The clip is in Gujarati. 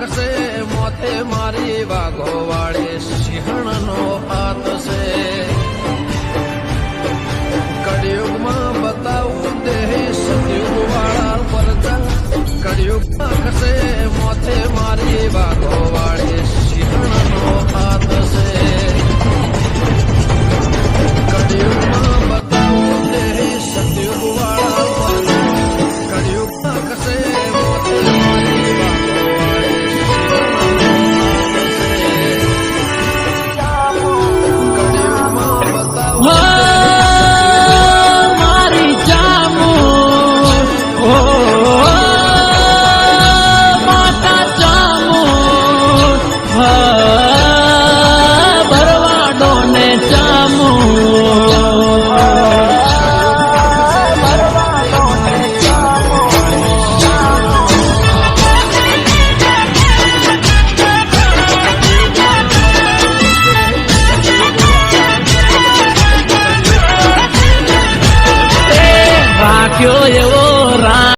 કસે મોથે મારી વાઘો વાળે સિંહણનો હાથ છે કળિયુગમાં બતાવું દેહ સતયુગ વાળા પરચા કળિયુગમાં કસે મોથે મારી વાઘો વાળે સિંહણનો હાથ છે કળિયુગમાં બતાવું દેહ સતયુગ વાળા પરચા કળિયુગમાં કસે મોથે મારી વાઘો વાળે કળિયુગમાં બતાવું રાખ્યો